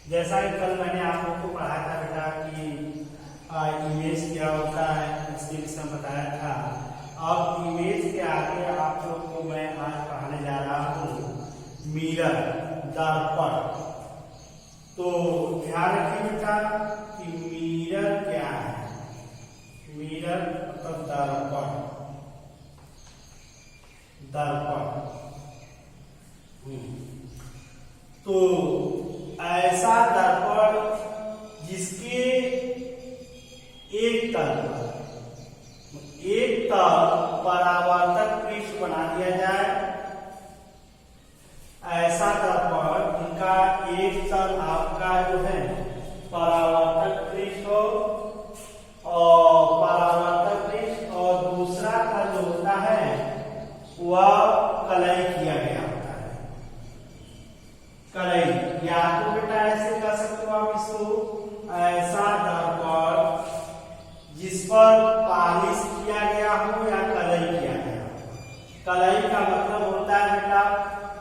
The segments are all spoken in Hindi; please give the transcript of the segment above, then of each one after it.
जैसा कि कल मैंने आप लोगों को पढ़ाया था बेटा कि इमेज क्या होता है, इसके विषय में बताया था। अब इमेज के आगे आप लोग को मैं आज पढ़ाने जा रहा हूँ मिरर, दर्पण। तो ध्यान रखिए बेटा कि मिरर क्या है। मिरर मतलब दर्पण, दर्पण। तो ऐसा दर्पण जिसके एक तल परावर्तक पृष्ठ बना दिया जाए, ऐसा दर्पण जिनका एक तल आपका जो है परावर्तक पृष्ठ हो और परावर्तक पृष्ठ और दूसरा का जो होता है वह कलई किया गया होता है। कलई या तो बेटा ऐसे कर सकते हो आप इसको, ऐसा दर्पण जिस पर पालिश किया गया हो या कलई किया गया हो। कलई का मतलब होता है बेटा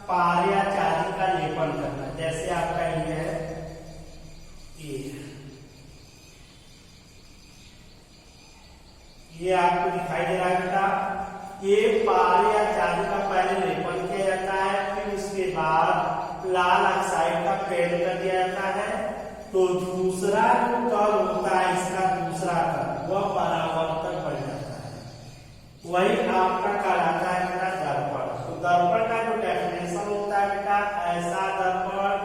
पार या चांदी का लेपन करना। जैसे आपका ये है, ये आपको दिखाई दे रहा है बेटा, ये पार या चांदी का पहले लेपन किया जाता है, फिर उसके बाद लाल ऑक्साइड का पेंट कर दिया जाता है। तो दूसरा जो तल होता है इसका दूसरा तल वह परावर्तक बन जाता है, वही आपका कहलाता है बेटा दर्पण। तो दर्पण का जो डेफिनेशन होता है बेटा, ऐसा दर्पण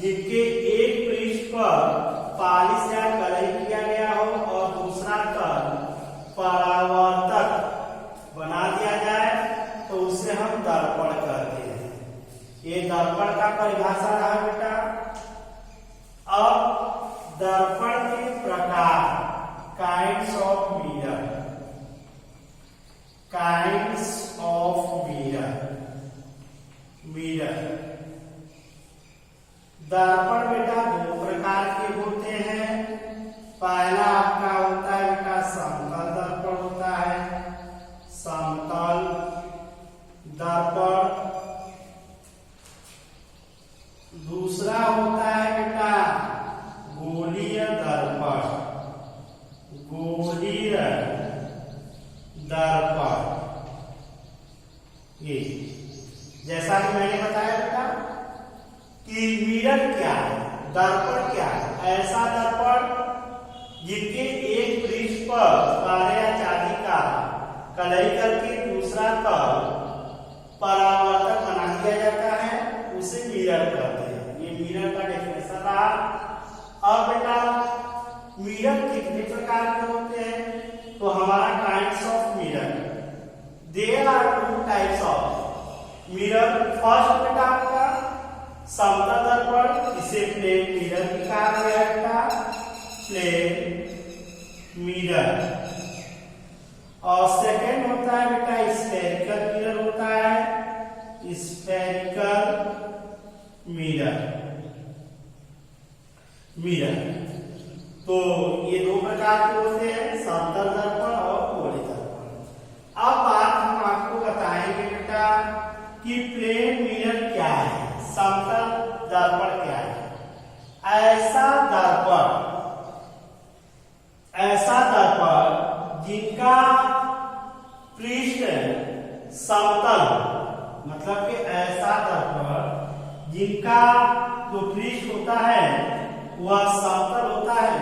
जिनके एक पृष्ठ पर पालिश या कलई किया गया हो और दूसरा तल परावर्तक बना दिया जाए तो उसे हम दर्पण कहते हैं। ये दर्पण का परिभाषा रहा बेटा। अब दर्पण के प्रकार, kinds of mirror, kinds of mirror. Mirror दर्पण बेटा दो प्रकार के होते हैं। पहला आपका होता है बेटा समतल दर्पण होता है, समतल दर्पण। दूसरा होता है बेटा गोलीय दर्पण, गोलीय दर्पण। ये जैसा कि मैंने बताया बेटा कि मिरर क्या है, दर्पण क्या है, ऐसा दर्पण जिनके एक पृष्ठ पर पारे या चांदी का कलई करके दूसरा तल परावर्तक बना दिया जाता है, उसे मिरर कहते हैं। ये मिरर का डेफिनेशन रहा। अब बेटा मिरर कितने प्रकार के होते हैं, तो हमारा types of mirror, there are two types of mirror. First बेटा आपका समतल दर्पण, इसे प्लेन मिरर भी कहा गया है बेटा, प्लेन मिरर। और सेकेंड होता है बेटा स्फेरिकल मिरर होता है, स्फेरिकल मिरर। मिरर तो ये दो प्रकार के होते हैं, समतल दर्पण और गोलीय दर्पण। अब बात हम आपको बताएंगे बेटा कि प्लेन मिरर क्या है, समतल दर्पण क्या है। ऐसा दर्पण जिनका पृष्ठ समतल, मतलब कि ऐसा दर्पण जिनका जो पृष्ठ होता है वह समतल होता है,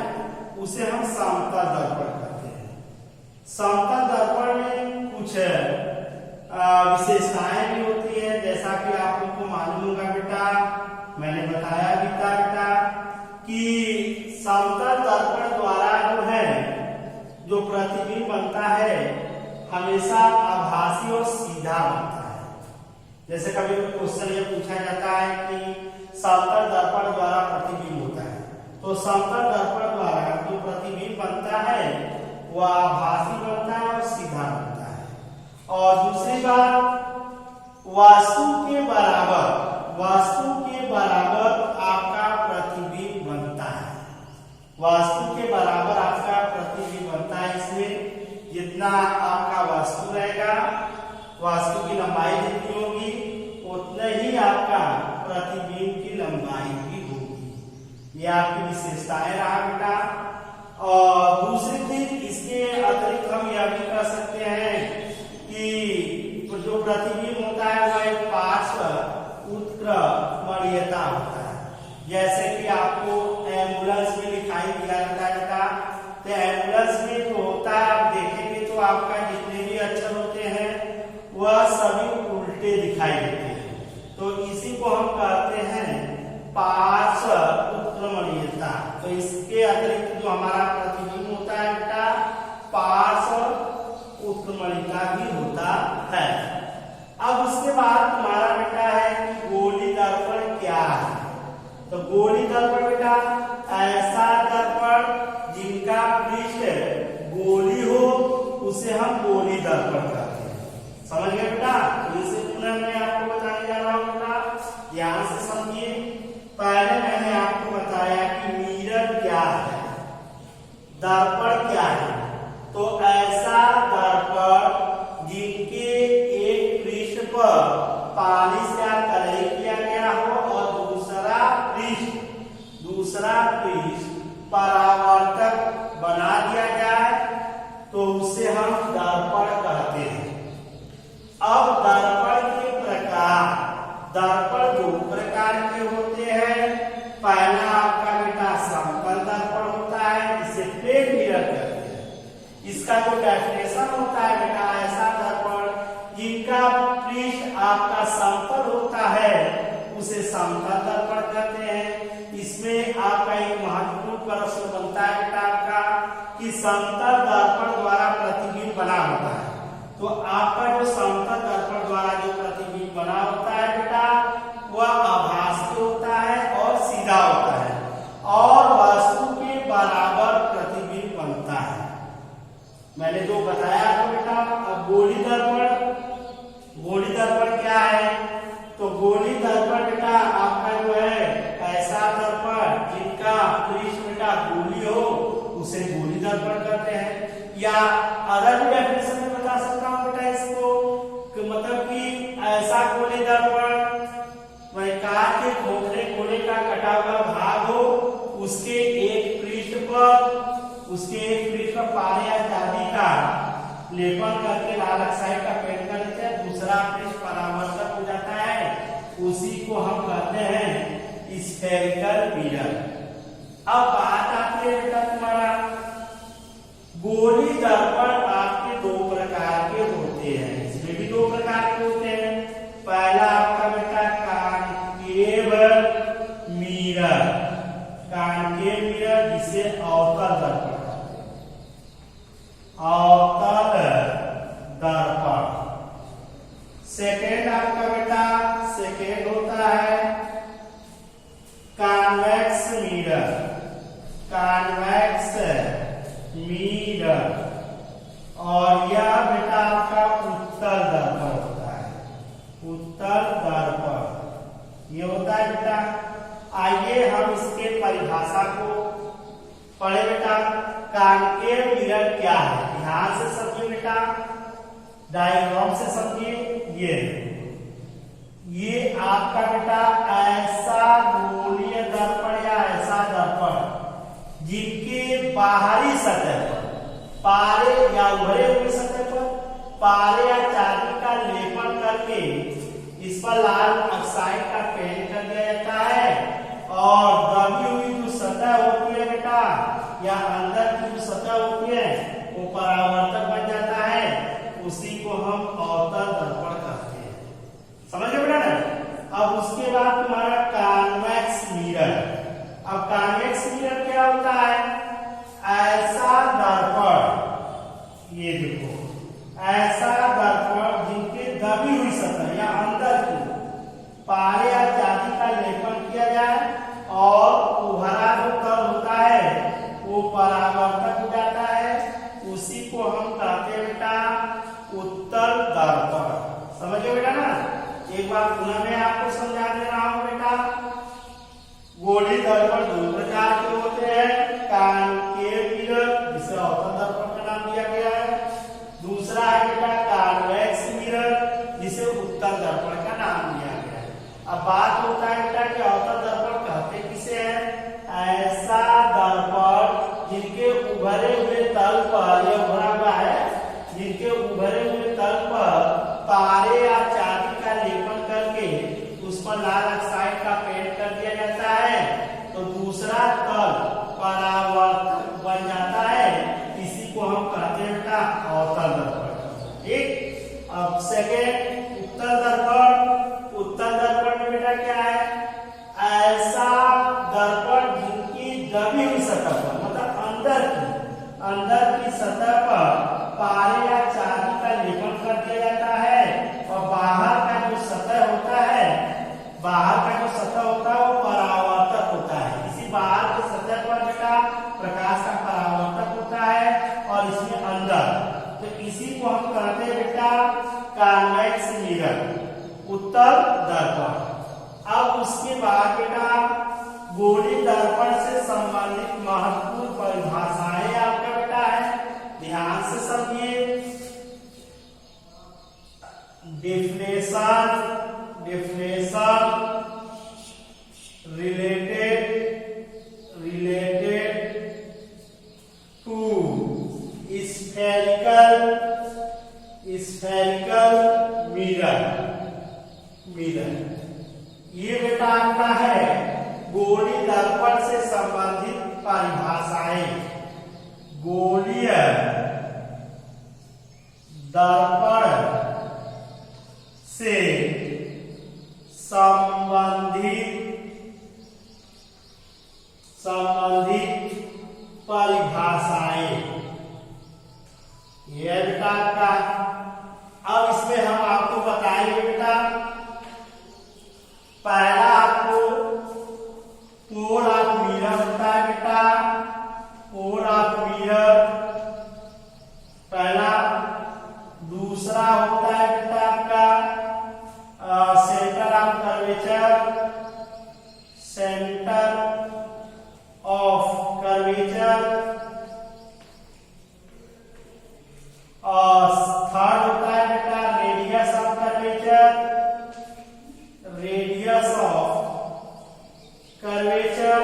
उसे हम समतल दर्पण कहते हैं। समतल दर्पण में कुछ विशेषताएं भी होती है, जैसा कि आप लोग को मालूम होगा बेटा, मैंने बताया भी था बेटा कि समतल दर्पण द्वारा जो है जो प्रतिबिंब बनता है हमेशा आभासी और सीधा बनता है। जैसे कभी क्वेश्चन ये पूछा जाता है कि समतल दर्पण द्वारा प्रतिबिंब होता है, तो समतल दर्पण द्वारा जो प्रतिबिंब बनता है वह आभासी बनता है और सीधा बनता है। और दूसरी बात, वास्तु के बराबर आपका प्रतिबिंब बनता है, वास्तु के बराबर आपका प्रतिबिंब बनता है। इसमें जितना आपका वास्तु रहेगा, वास्तु की लंबाई जितनी होगी उतना ही आपका प्रतिबिंब की लंबाई भी होगी। ये आपकी विशेषताएं रहा बेटा। और दूसरी चीज इसके अतिरिक्त हम यह भी कह सकते हैं कि जो प्रतिबिंब होता है वह एक पार्श्व उत्क्रमणीयता होता है। जैसे कि आपको एम्बुलेंस में दिखाई दिया जाता है बेटा, तो एम्बुलेंस में जो होता है आप देखेंगे तो आपका जितने भी अक्षर होते हैं वह सभी उल्टे दिखाई देते हैं। तो इसी को हम कहते हैं पार्श्व उत्क्रमणीयता। तो इसके अतिरिक्त जो हमारा प्रतिबिंब होता है बेटा पार्श्व उत्क्रमणीयता भी होता है। अब उसके बाद तुम्हारा बेटा है कि गोली दर्पण क्या है। तो गोली दर्पण बेटा ऐसा दर्पण जिनका पृष्ठ गोली हो उसे हम गोली दर्पण कहते हैं। समझ गए बेटा? तो इसे पुनः मैं आपको बताने जा रहा हूं बेटा, ध्यान से समझिए। पहले मैंने आपको बताया कि मिरर क्या है, दर्पण क्या है। तो ऐसा दर्पण जिनके एक पृष्ठ पर पालिश या कलई किया गया हो और दूसरा पृष्ठ परावर्तक बना दिया जाए तो उसे हम दर्पण कहते हैं। अब दर्पण के प्रकार, दर्पण दो प्रकार के होते हैं। पहला आपका बेटा समतल दर्पण होता है, इसे प्लेन मिरर कहते हैं। इसका जो डेफिनेशन होता है बेटा ऐसा दर्पण जिनका पृष्ठ आपका समतल होता है उसे समतल दर्पण कहते हैं। इसमें आपका एक महत्वपूर्ण प्रश्न बनता है बेटा आपका कि समतल दर्पण द्वारा प्रतिबिंब बना होता है। तो आपका जो समतल दर्पण द्वारा जो प्रतिबिंब बना होता है बेटा वह आभासी होता है और सीधा होता है और वस्तु के बराबर प्रतिबिंब बनता है। मैंने जो बताया आपको बेटा। अब गोली दर्पण क्या है? तो गोली दर्पण बेटा आपका जो है ऐसा दर्पण जिनका पृष्ठ बेटा गोली हो उसे गोली दर्पण कहते हैं। या अदर भी डेफिनेशन में बता सकता हूं बेटा इसको कि मतलब कि ऐसा गोली दर्पण वह कार के खोखले गोले का कटा हुआ भाग हो, उसके एक पृष्ठ पर पारे या चांदी का लेपन करके लाल ऑक्साइड का पेंट कर देते हैं, दूसरा पृष्ठ परावर्तक हो जाता है, उसी को हम कहते हैं स्फेरिकल मिरर। अब बात आती है बेटा तुम्हारा गोली दर्पण आपके दो प्रकार के होते हैं। इसमें भी दो प्रकार के होते हैं। पहला आपका बेटा कॉन्केव मिरर जिसे अवतल दर्पण कहते हैं। अवतल दर्पण। सेकेंड आपका बेटा सेकेंड होता है कॉन्वेक्स मिरर और यह बेटा आपका उत्तल दर्पण होता है। उत्तल दर्पण ये होता है बेटा। आइए हम इसके परिभाषा को पढ़े बेटा। कॉन्केव मिरर क्या है? ध्यान से समझिए बेटा, डायग्राम से समझिए। ये आपका बेटा ऐसा गोलीय दर्पण या ऐसा दर्पण जिनके बाहरी सतह पर पारे या उभरे हुए सतह पर पारे या चांदी का लेपन करके इस पर लाल ऑक्साइड का पेंट कर दिया जाता है और दबी हुई जो सतह होती है बेटा या अंदर की जो सतह होती है वो परावर्तक बन जाता है, उसी को हम अवतल दर्पण कहते हैं। समझ गए बेटा ना? अब उसके बाद तुम्हारा कॉन्वेक्स मिरर। अब कॉन्वेक्स मिरर क्या होता है? ऐसा दर्पण, ये देखो ऐसा दर्पण जिनके दबी हुई सतह या अंदर की पारे या चांदी का लेपन किया जाए और उभरा जो तल होता है वो परावर्तक हो जाता है, उसी को हम कहते हैं बेटा उत्तल दर्पण। समझे बेटा ना? एक बार पुनः मैं आपको समझा दे रहा हूं बेटा। गोली दर्पण दो प्रकार के होते हैं। कॉन्केव मिरर जिसे अवतल दर्पण का नाम दिया गया है, दूसरा है बेटा कॉन्वेक्स मिरर जिसे उत्तल दर्पण का नाम दिया गया है। अब बात होता है बेटा कि अवतल दर्पण कहते किसे हैं? लाल ऑक्साइड का पेंट कर दिया जाता है तो दूसरा तल परावर्तक बन जाता है, इसी को हम कहते हैं बेटा अवतल दर्पण। ठीक, अब सेकेंड उत्तल दर्पण। उत्तल दर्पण में बेटा क्या है, ऐसा दर्पण जिनकी दबी हुई सतह पर, मतलब अंदर की सतह पर पारे या चांदी का लेपन कर दिया जाता है और बाहर का जो सतह होता है वो परावर्तक होता है। इसी बाहर की सतह पर बेटा प्रकाश का परावर्तक होता है और इसमें अंदर, तो इसी को हम कहते हैं बेटा कॉन्वेक्स मिरर, उत्तल दर्पण। अब उसके बाद बेटा गोलीय दर्पण से संबंधित महत्वपूर्ण परिभाषाएं आपका बेटा है, ध्यान से समझिए। Definition related to spherical mirror। ये बेटा आपका है गोलीय दर्पण से संबंधित परिभाषाएं। गोलीय दर्पण से संबंधित परिभाषाएं, ये बेटा का। अब इसमें हम आपको बताएंगे बेटा, पहला आपको पोल ऑफ मिरर होता है बेटा, पोल ऑफ मिरर पहला। दूसरा होता है बेटा आपका centre of curvature, centre of curvature. और थर्ड होता है बेटा radius of curvature, radius of curvature.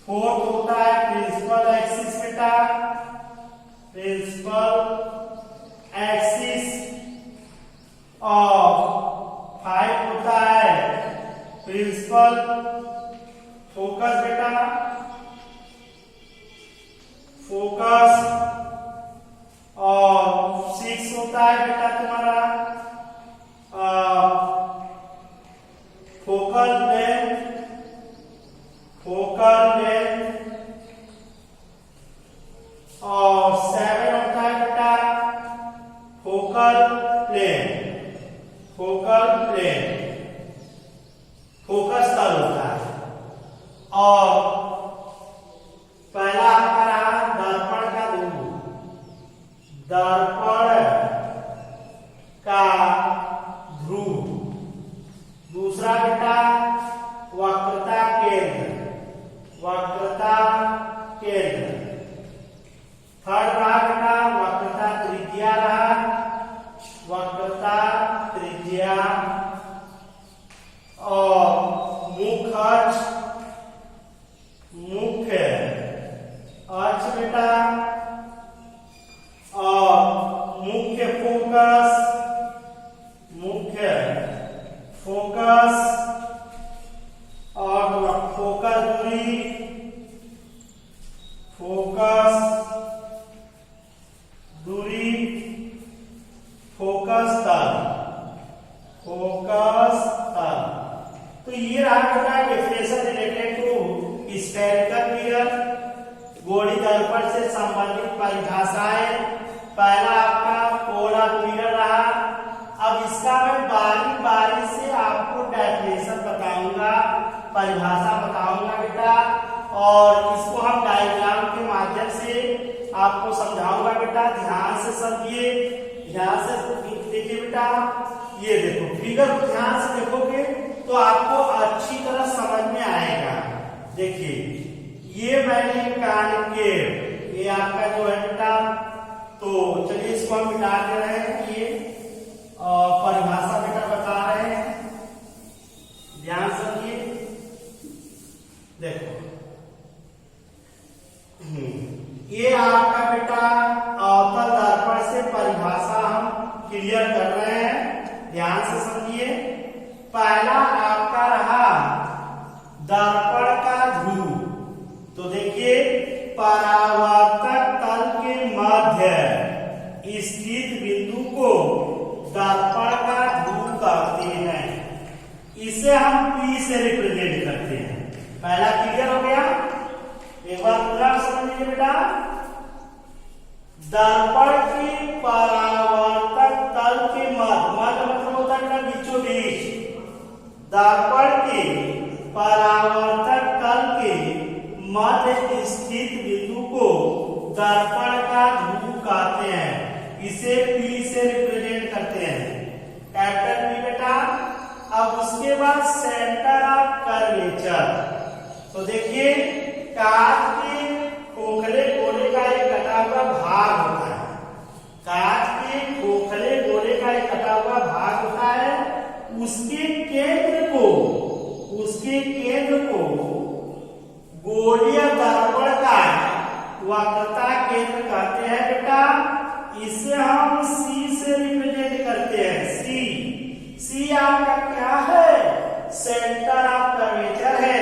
Fourth होता है प्रिंसिपल एक्सिस बेटा, प्रिंसिपल एक्सिस। और 5 होता है प्रिंसिपल फोकस बेटा, फोकस। और 6 होता है बेटा तुम्हारा फोकल लेंथ, फोकल लेंथ। और 7 होता है बेटा focal plane, focal plane, focus तल होता है। और पहला आपका रहा दर्पण का ध्रुव, दर्पण का ध्रुव। दूसरा बेटा वक्रता केंद्र, वक्रता केंद्र। थर्ड रहा बेटा वक्रता त्रिज्या रहा, वक्रता त्रिज्या। और मुख्य अक्ष, मुख्य अक्ष बेटा। और मुख्य फोकस, मुख्य फोकस। और फोकस दूरी, फोकस दूरी। फोकस तल, फोकस तल। तो ये रहा बेटा definition related to spherical mirror, गोलीय दर्पण से संबंधित परिभाषाएं। पहला आपका पोल ऑफ मिरर रहा। अब इसका मैं बारी बारी से आपको डेफिनेशन बताऊंगा, परिभाषा बताऊंगा बेटा, और इसको हम डायग्राम के माध्यम से आपको समझाऊंगा बेटा। ध्यान से समझिए, ध्यान से देखिए बेटा। ये देखो फिगर को ध्यान से देखोगे तो आपको अच्छी तरह समझ में आएगा। देखिए ये मैंने कॉन्केव, ये आपका जो है बेटा, तो चलिए इसको हम मिटा दे रहे हैं। ये परिभाषा बेटा बता रहे हैं, ध्यान समझिए। देखो ये आपका बेटा अवतल दर्पण से परिभाषा हम क्लियर कर रहे हैं, ध्यान से समझिए। से रिप्रेजेंट करते हैं। पहला क्लियर हो गया। एक बार पूरा समझ लीजिए बेटा। दर्पण की परावर्तक तल के मध्य मतलब होता है बीचों बीच। दर्पण के परावर्तक तल के मध्य स्थित बिंदु को दर्पण का ध्रुव कहते हैं। इसे P से रिप्रेजेंट करते हैं, कैपिटल P बेटा। अब उसके बाद सेंटर ऑफ कर्वेचर। तो देखिए कांच के खोखले गोले का एक कटा हुआ भाग होता है। कांच के खोखले गोले का एक कटा हुआ भाग होता है। उसके केंद्र को गोलीय दर्पण का वक्रता केंद्र कहते हैं बेटा। इसे हम C से रिप्रेजेंट करते हैं। C आपका क्या है? सेंटर ऑफ कर्वेचर है।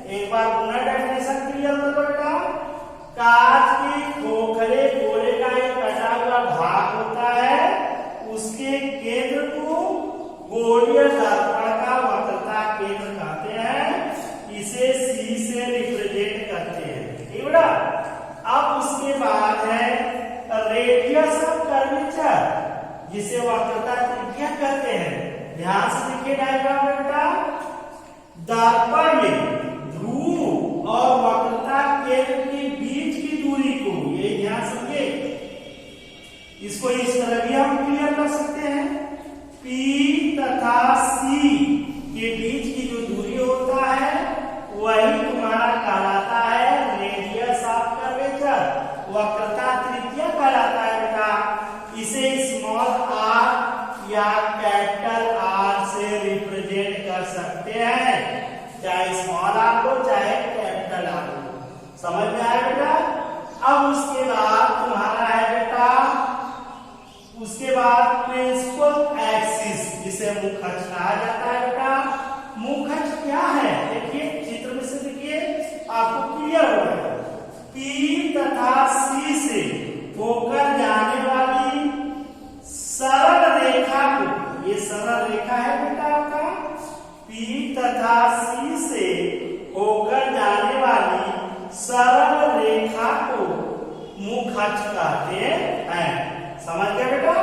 एक बार पुनः डेफिनेशन क्लियर करो बेटा। कांच के खोखले गोले का एक कटा हुआ भाग होता है। उसके केंद्र को गोलीय दर्पण का वक्रता केंद्र कहते हैं। इसे C से रिप्रेजेंट करते हैं, ठीक बेटा। अब उसके बाद है रेडियस ऑफ कर्वेचर, जिसे वक्रता त्रिज्या कहते हैं। ध्यान से देखिए डायग्राम में बेटा। दर्पण में ध्रुव और वक्रता केंद्र के बीच की दूरी को, ये ध्यान समझिए, इसको इस तरह भी हम क्लियर कर सकते हैं। P तथा C के बीच की जो दूरी होता है वही तुम्हारा कहलाता है रेडियस ऑफ कर्वेचर, वक्रता त्रिज्या कहलाता है बेटा। इसे स्मॉल r या कैपिटल R से रिप्रेजेंट कर सकते हैं, चाहे स्मॉल r हो चाहे कैपिटल R हो। समझ में आया बेटा। अब उसके बाद तुम्हारा है बेटा, उसके बाद प्रिंसिपल एक्सिस, जिसे मुख अक्ष कहा जाता है बेटा। मुख अक्ष क्या है? देखिए चित्र में से देखिए आपको क्लियर हो जाएगा। P तथा C से होकर जाने वाली सरल रेखा को, ये सरल रेखा है बेटा आपका। P तथा C से होकर जाने वाली सरल रेखा को मुख अक्ष कहते हैं। समझ गया बेटा।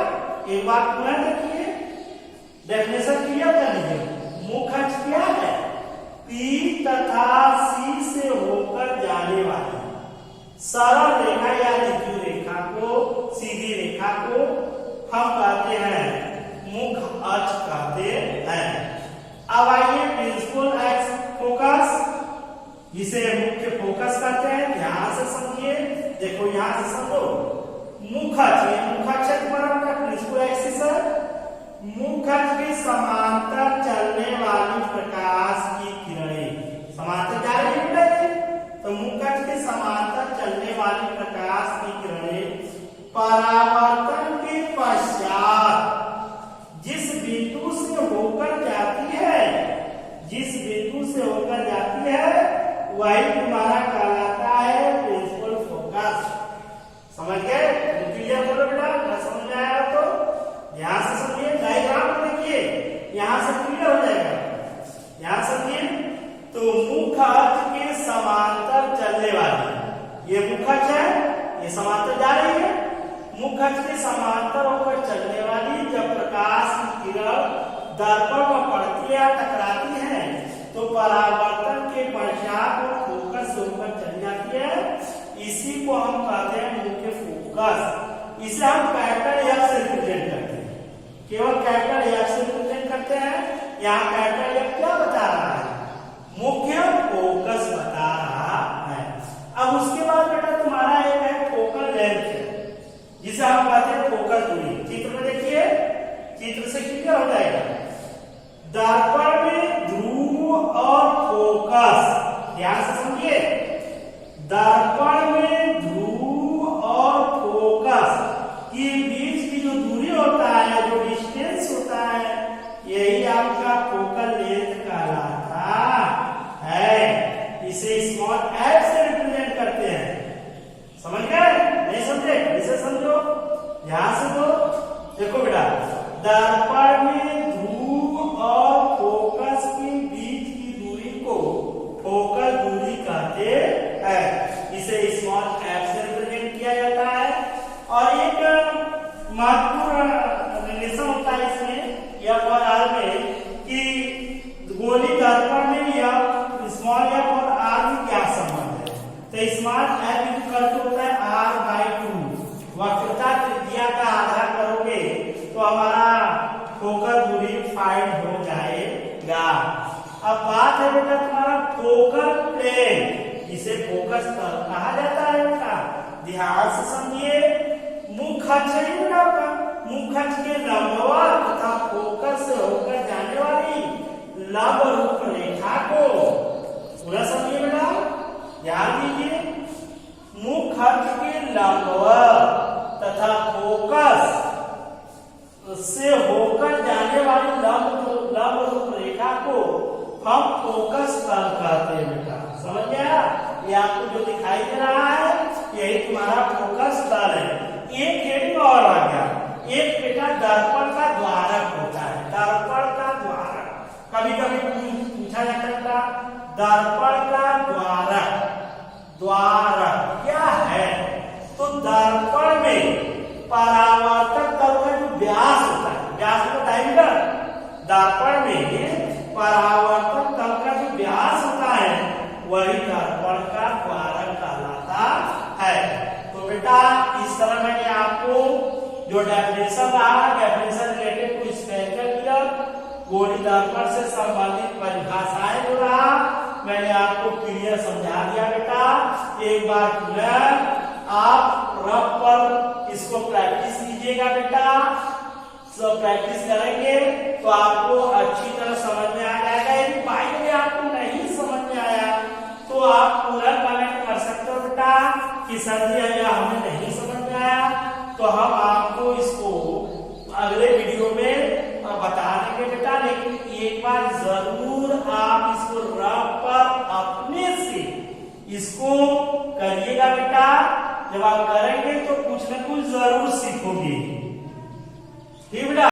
एक बात पुनः देखिए, डेफिनेशन क्लियर कर लीजिए। मुख अक्ष क्या है? P तथा C से होकर जाने वाली सरल रेखा या सीधी रेखा को, सीधी रेखा को हम कहते हैं मुख अक्ष कहते हैं। अब आइए प्रिंसिपल एक्स फोकस, जिसे मुख्य फोकस कहते हैं। ध्यान से समझिए, देखो यहां से समझो। मुख अक्ष, मुख अक्ष तुम्हारा प्रिंसिपल एक्सिस है। मुख अक्ष के समांतर चलने वाली प्रकाश की किरणें समांतर जा रही है, तो मुख अक्ष के समांतर चलने वाली प्रकाश की किरणें परावर्तन के पश्चात जिस बिंदु से होकर जाती है, जिस बिंदु से होकर जाती है वही तुम्हारा कहलाता है प्रिंसिपल फोकस। समझ गए? क्लियर करो बेटा। ना समझ में आया तो ध्यान से समझिए। डायग्राम को देखिए, यहां से क्लियर हो जाएगा। यहां समझिए। तो मुख अक्ष के समांतर चलने वाली, ये मुख अक्ष है, ये समांतर जा रही है। मुख अक्ष के समांतर होकर चलने वाली जब प्रकाश की किरण दर्पण पर पड़ती है, टकराती है, तो परावर्तन के पश्चात वो फोकस से होकर चली जाती है। इसी को हम कहते हैं मुख्य फोकस। इसे हम कैपिटल F से रिप्रेजेंट करते हैं, केवल कैपिटल F से रिप्रेजेंट करते हैं। यहाँ कैपिटल F क्या बता रहा है? मुख्य फोकस बता रहा है। अब उसके बाद बेटा तुम्हारा एक है फोकल लेंथ, जिसे हम कहते हैं फोकल दूरी। चित्र में देखिए, चित्र से क्लियर हो जाएगा। दर्पण में ध्रुव और फोकस, ध्यान से समझिए। दर्पण में ध्रुव और फोकस के बीच की जो दूरी होता है, जो डिस्टेंस होता है, यही आपका फोकल लेंथ कहलाता है। इसे स्मॉल f से रिप्रेजेंट करते हैं। समझ गए? नहीं समझे? इसे समझो, ध्यान से दो। देखो बेटा, दर्पण में ध्रुव और फोकस के बीच की तो स्मॉल एफ इक्वल टू होता है r/2। वक्रता त्रिज्या का आधा करोगे तो हमारा फोकस दूरी फाइंड हो जाएगा। अब बात है बेटा तुम्हारा फोकल प्लेन, इसे फोकस तल कहा जाता है बेटा। ध्यान से समझिए, मुख्य अक्ष है बेटा का, मुख्य अक्ष के लंबवत तथा फोकस से होकर जाने वाली लंब रूप रेखा को पूरा समझिए बेटा, ध्यान दीजिए। मुख्य अक्ष के लंबवत तथा फोकस से होकर जाने वाली लंब रूप रेखा को हम फोकस तल कहते हैं बेटा, समझ गया। ये आपको जो दिखाई दे रहा है यही तुम्हारा फोकस तल है। एक हेडिंग और आ गया, एक बेटा दर्पण का द्वारक होता है, दर्पण का द्वारक। कभी कभी पूछा जाता है दर्पण का द्वारक, द्वारक क्या है? तो दर्पण में परावर्तक तल का जो व्यास होता है, व्यास को बताइएगा। दर्पण में परावर्तक तल का जो व्यास होता है वही दर्पण का द्वारक कहलाता है। तो बेटा इस तरह मैंने आपको जो डेफिनेशन रहा, definition related to spherical mirror, गोली दर्पण से संबंधित परिभाषाएं जो रहा मैंने आपको क्लियर समझा दिया बेटा। एक बार पुनः आप रफ पर इसको प्रैक्टिस कीजिएगा बेटा। सब प्रैक्टिस करेंगे तो आपको अच्छी तरह समझ में आ जाएगा। यदि बाई में आपको नहीं समझ में आया तो आप पूरा कमेंट कर सकते हो बेटा कि सर जी या हमें नहीं समझ में आया, तो हम आपको इसको अगले वीडियो में बता देंगे बेटा। लेकिन एक बार जरूर आप इसको रफ पर अपने से इसको करिएगा बेटा। जब आप करेंगे तो कुछ न कुछ जरूर सीखोगे, ठीक बेटा।